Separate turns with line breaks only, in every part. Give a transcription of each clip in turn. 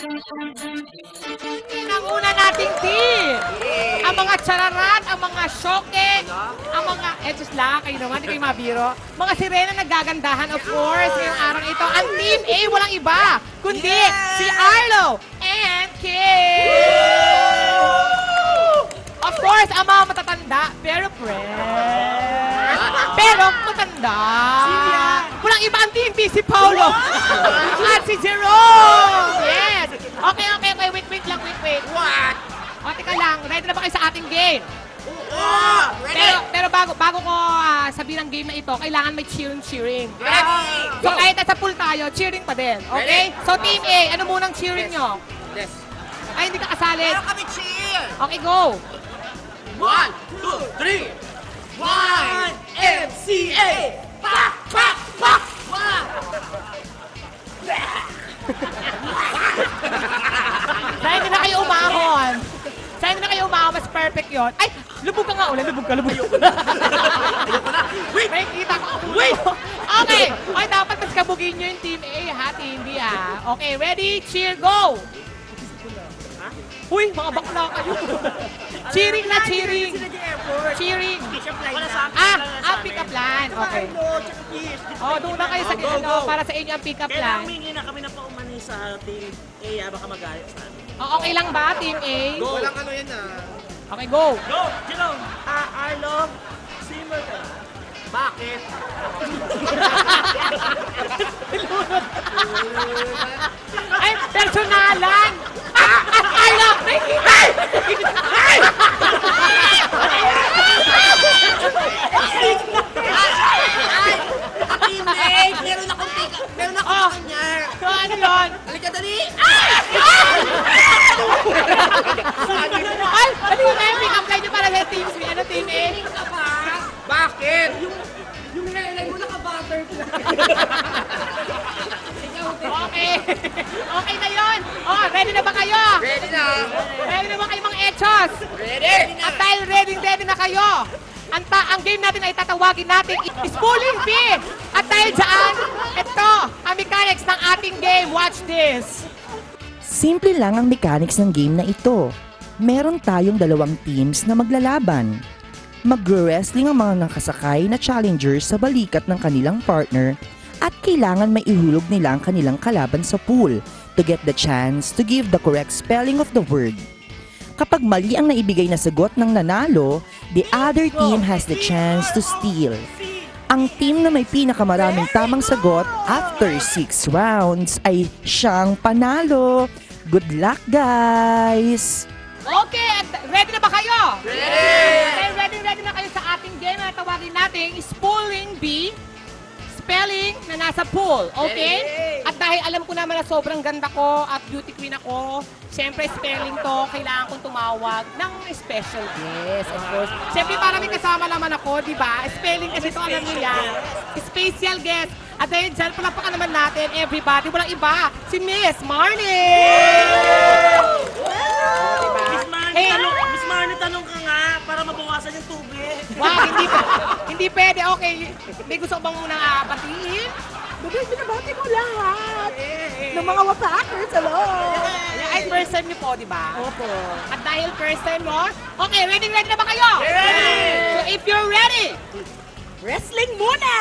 Ang una nating team. Ang mga chararat, ang mga syoke, ang mga, just lang, kayo naman, hindi kayo mabiro. Mga sirena nagagandahan, of course, ngayong araw ito. Ang Team A, walang iba, kundi si Arlo and Kim. Of course, ang mga matatanda, pero pero matanda. Walang iba ang Team B, si Paulo. At si Jerome. Yes. Okay, wait lang, wait.
What?
O, teka lang, ready na ba kayo sa ating game?
Ready?
Pero bago ko sabihin ang game na ito, kailangan may cheering.
Ready?
So kahit nasa pool tayo, cheering pa din. Okay?
Ready?
So Team A, ano munang cheering nyo?
Yes.
Ay, hindi ka kasali.
Meron kami cheer!
Okay, go!
1, 2, 3! YMCA! Pak! Pak! Pak! Pak!
Dahil hindi na kayo umahon. Dahil hindi na kayo umahon, mas perfect yun. Ay, lubog ka nga ulit. Lubog ka.
Ayoko na. Wait!
May kita ko.
Wait!
Okay. Okay, dapat mas kabugin nyo yung Team A, ha? Team B, ha? Okay, ready? Cheer, go! Uy, mga bakla kayo. Cheering na, cheering. Cheering. Pick-up line. Okay. Oh, doon na kayo sa para sa inyo ang pick-up
Kailangan
line.
humingi na kami na paumani sa Team A, baka magalit sa amin.
Oh, okay lang ba, Team A?
Go! Walang ano yan
Okay, go.
Go! Jerome! Arlo, simmer ka. Bakit?
Ay, personalan. Ay, lang.
Teammate! Meron akong kanya!
So, ano yun?
Halika, dali!
Ay, ano yun? Pick-up line nyo para sa Team C. Ano, Team A?
Ka pa? Bakit? Yung nilalagay mo naka-butter ko.
Okay. Okay na yun. Oh, ready na ba kayo?
Ready na!
Ready na ba kayo mga echos?
Ready!
At dahil ready na kayo, ang game natin ay tatawagin natin Spooling Bee. At dahil dyan, ito ang mechanics ng ating game. Watch this.
Simple lang ang mechanics ng game na ito. Meron tayong dalawang teams na maglalaban. Magre-wrestling ang mga nakasakay na challengers sa balikat ng kanilang partner at kailangan maihulog nila ang kanilang kalaban sa pool to get the chance to give the correct spelling of the word. Kapag mali ang naibigay na sagot ng nanalo, the other team has the chance to steal. Ang team na may pinakamaraming tamang sagot after 6 rounds ay siyang panalo. Good luck, guys!
Okay, at ready na ba kayo?
Ready!
Ready na kayo sa ating game na tawagin natin Spooling Bee. Spelling na nasa pool, okay? At dahil alam ko naman na sobrang ganda ko at beauty queen ako, siyempre spelling to, kailangan kong tumawag ng special guest, of course. Siyempre para may kasama naman ako, di ba? Spelling kasi ito, alam niyo yan. Special guest. At dahil dyan, palapakan naman natin, everybody, walang iba, si Miss Marnie!
Miss Marnie, tanong ka nga para mabawasan yung tubig.
Wow, hindi pwede. Okay, may gusto ko bang munang batiin? Binabati ko lahat. Ng mga wapakers, hello. Ay, first time niyo po, di ba? Opo. At dahil first time mo, okay, ready na ba kayo?
Ready!
So if you're ready, wrestling muna!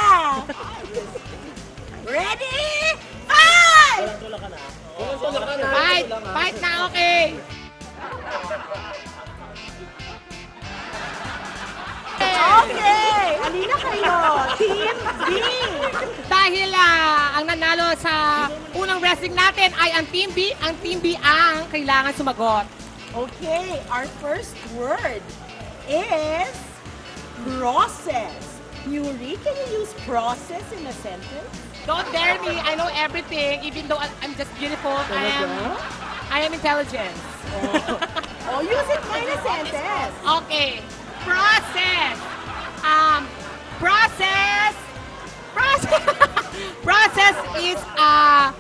Ready? Fight! Fight na, okay. Okay! Alina kayo! Team B! Dahil ang nanalo sa unang wrestling natin ay ang Team B. Ang Team B ang kailangan sumagot.
Okay, our first word is process. Yuri, can you use process in a sentence?
Don't dare me. I know everything. Even though I'm just beautiful, I am intelligent.
Oh, use it in a sentence.
Okay. Process. Process. Process is a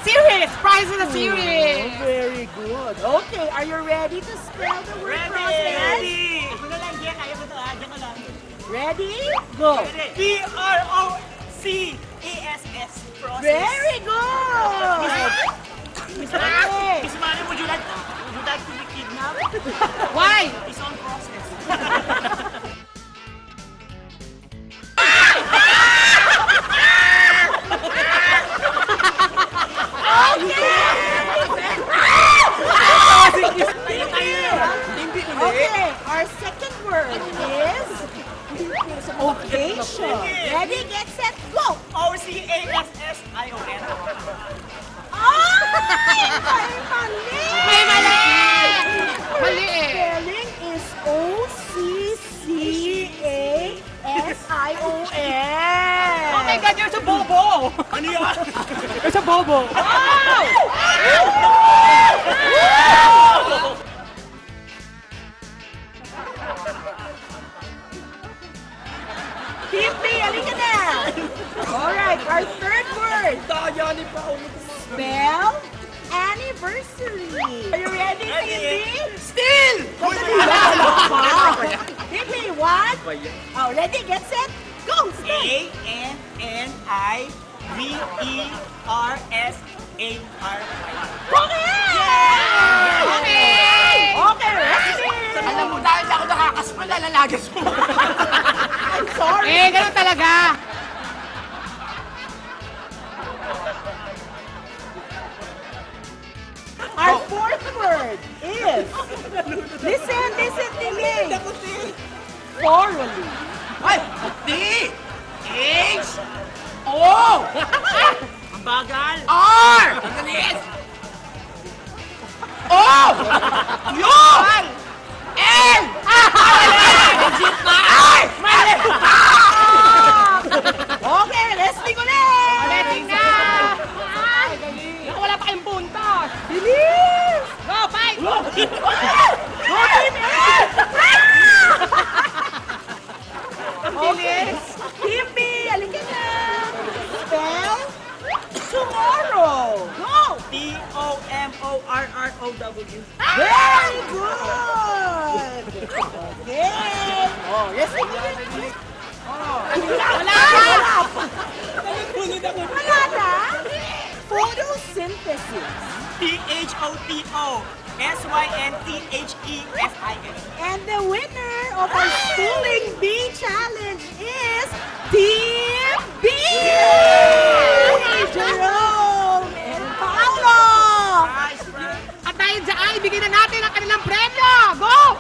series. Process is a series.
Very good. Okay, are you ready to spell the word process?
Ready! Ako na lang, Jen. Kaya ko ito, Diyan ka lang.
Ready? Go.
Process. Process.
Very good.
Ano yun?
Kasi bobo.
Kimby, halika na! Alright, our third word.
Dayani pa ako.
Spell anniversary. Are you ready, Kimby?
Still!
Kimby, one. Oh, ready, get set, go! Start.
A-N-N-I-V-E-R-S-A-R-Y.
Okay! Okay, ready?
Alam mo, dahil ako nakakaspal, lalalagas mo.
I'm sorry.
Eh, ganun talaga.
Our fourth word is, listen to me. Thoroughly.
Ay! D! H! O!
Ang bagal.
R! Ang galis! O! U! L! Legit na! Ay! Mali!
Okay, wrestling ulit.
Ulitin na. Naku, wala pa kayong puntos.
Bilis.
Go, fight!
Go, Team Okay. Kimby, halika na. Spell tomorrow. Go.
T-O-M-O-R-R-O-W.
Very good. Okay. Oh, wrestling ulit.
Wala pa.
Wala na. Photosynthesis.
P-H-O-T-O-S-Y-N-T-H-E-S-I-S.
And the winner of our Schooling Bee Challenge is Team B! Jerome and Paolo!
At dahil dyan, ibigay na natin ang kanilang premyo. Go!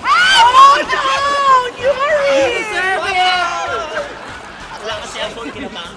Oh no! Yuri!
Wala kasi ang phone kinabang.